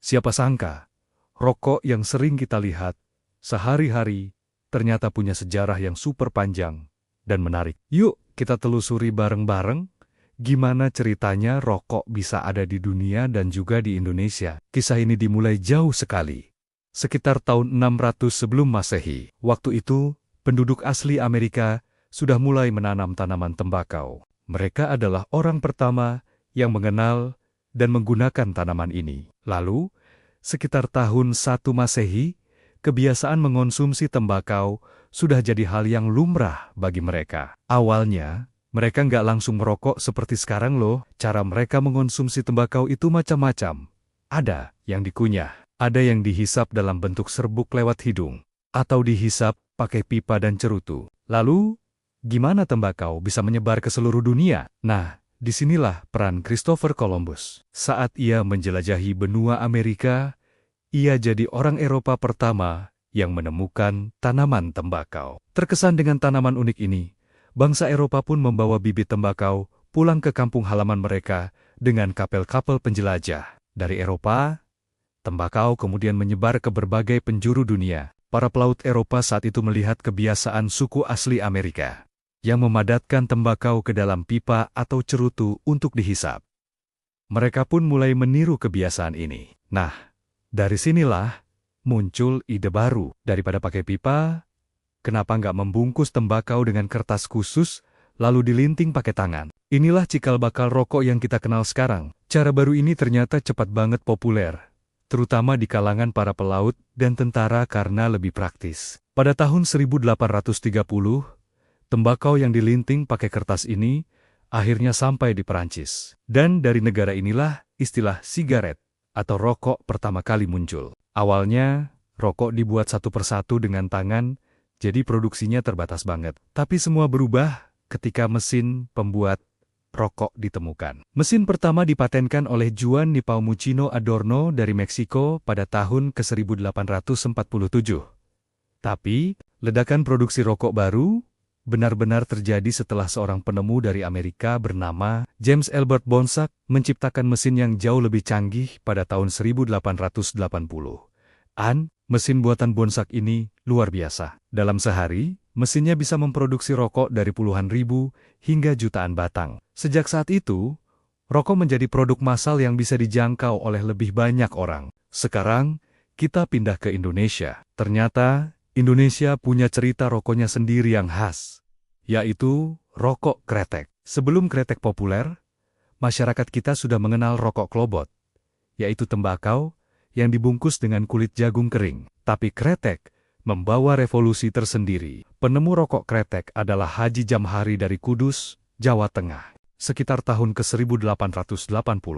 Siapa sangka, rokok yang sering kita lihat sehari-hari ternyata punya sejarah yang super panjang dan menarik. Yuk, kita telusuri bareng-bareng gimana ceritanya rokok bisa ada di dunia dan juga di Indonesia. Kisah ini dimulai jauh sekali, sekitar tahun 600 sebelum Masehi. Waktu itu, penduduk asli Amerika sudah mulai menanam tanaman tembakau. Mereka adalah orang pertama yang mengenal dan menggunakan tanaman ini. Lalu, sekitar tahun 1 Masehi, kebiasaan mengonsumsi tembakau sudah jadi hal yang lumrah bagi mereka. Awalnya, mereka nggak langsung merokok seperti sekarang loh. Cara mereka mengonsumsi tembakau itu macam-macam. Ada yang dikunyah, ada yang dihisap dalam bentuk serbuk lewat hidung, atau dihisap pakai pipa dan cerutu. Lalu, gimana tembakau bisa menyebar ke seluruh dunia? Nah, disinilah peran Christopher Columbus. Saat ia menjelajahi benua Amerika, ia jadi orang Eropa pertama yang menemukan tanaman tembakau. Terkesan dengan tanaman unik ini, bangsa Eropa pun membawa bibit tembakau pulang ke kampung halaman mereka dengan kapal-kapal penjelajah. Dari Eropa, tembakau kemudian menyebar ke berbagai penjuru dunia. Para pelaut Eropa saat itu melihat kebiasaan suku asli Amerika yang memadatkan tembakau ke dalam pipa atau cerutu untuk dihisap. Mereka pun mulai meniru kebiasaan ini. Nah, dari sinilah muncul ide baru. Daripada pakai pipa, kenapa nggak membungkus tembakau dengan kertas khusus, lalu dilinting pakai tangan? Inilah cikal bakal rokok yang kita kenal sekarang. Cara baru ini ternyata cepat banget populer, terutama di kalangan para pelaut dan tentara karena lebih praktis. Pada tahun 1830, tembakau yang dilinting pakai kertas ini akhirnya sampai di Perancis. Dan dari negara inilah istilah sigaret atau rokok pertama kali muncul. Awalnya, rokok dibuat satu persatu dengan tangan, jadi produksinya terbatas banget. Tapi semua berubah ketika mesin pembuat rokok ditemukan. Mesin pertama dipatenkan oleh Juan Nepomuceno Adorno dari Meksiko pada tahun ke-1847. Tapi, ledakan produksi rokok baru benar-benar terjadi setelah seorang penemu dari Amerika bernama James Albert Bonsack menciptakan mesin yang jauh lebih canggih pada tahun 1880. Mesin buatan Bonsack ini luar biasa. Dalam sehari, mesinnya bisa memproduksi rokok dari puluhan ribu hingga jutaan batang. Sejak saat itu, rokok menjadi produk massal yang bisa dijangkau oleh lebih banyak orang. Sekarang, kita pindah ke Indonesia. Ternyata, Indonesia punya cerita rokoknya sendiri yang khas, yaitu rokok kretek. Sebelum kretek populer, masyarakat kita sudah mengenal rokok klobot, yaitu tembakau yang dibungkus dengan kulit jagung kering. Tapi kretek membawa revolusi tersendiri. Penemu rokok kretek adalah Haji Jamhari dari Kudus, Jawa Tengah, sekitar tahun ke-1880.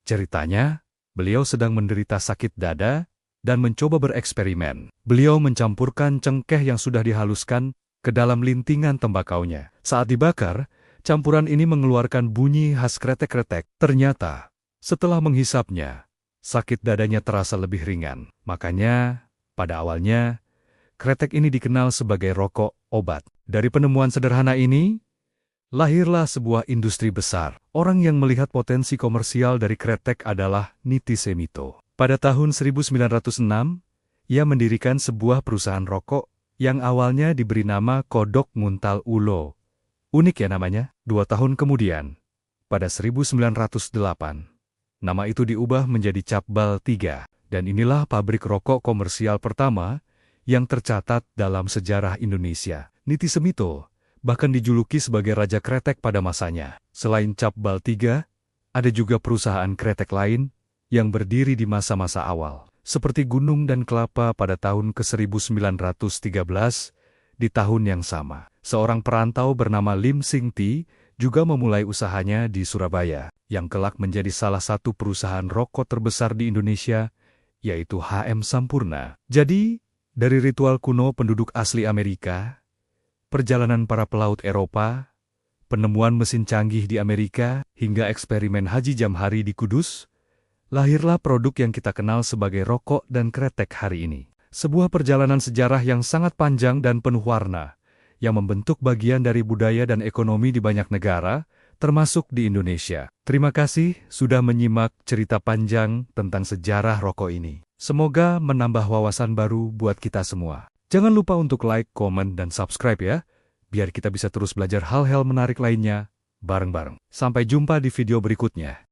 Ceritanya, beliau sedang menderita sakit dada dan mencoba bereksperimen. Beliau mencampurkan cengkeh yang sudah dihaluskan ke dalam lintingan tembakaunya. Saat dibakar, campuran ini mengeluarkan bunyi khas kretek-kretek. Ternyata, setelah menghisapnya, sakit dadanya terasa lebih ringan. Makanya, pada awalnya, kretek ini dikenal sebagai rokok obat. Dari penemuan sederhana ini, lahirlah sebuah industri besar. Orang yang melihat potensi komersial dari kretek adalah Niti Semito. Pada tahun 1906, ia mendirikan sebuah perusahaan rokok yang awalnya diberi nama Kodok Nguntal Ulo. Unik ya namanya. 2 tahun kemudian, pada 1908, nama itu diubah menjadi Capbal 3. Dan inilah pabrik rokok komersial pertama yang tercatat dalam sejarah Indonesia. Niti Semito bahkan dijuluki sebagai Raja Kretek pada masanya. Selain Capbal 3, ada juga perusahaan kretek lain yang berdiri di masa-masa awal, seperti Gunung dan Kelapa pada tahun ke-1913. Di tahun yang sama, seorang perantau bernama Lim Sing Ti juga memulai usahanya di Surabaya, yang kelak menjadi salah satu perusahaan rokok terbesar di Indonesia, yaitu HM Sampurna. Jadi, dari ritual kuno penduduk asli Amerika, perjalanan para pelaut Eropa, penemuan mesin canggih di Amerika, hingga eksperimen Haji Jamhari di Kudus, lahirlah produk yang kita kenal sebagai rokok dan kretek hari ini. Sebuah perjalanan sejarah yang sangat panjang dan penuh warna, yang membentuk bagian dari budaya dan ekonomi di banyak negara, termasuk di Indonesia. Terima kasih sudah menyimak cerita panjang tentang sejarah rokok ini. Semoga menambah wawasan baru buat kita semua. Jangan lupa untuk like, komen, dan subscribe ya, biar kita bisa terus belajar hal-hal menarik lainnya bareng-bareng. Sampai jumpa di video berikutnya.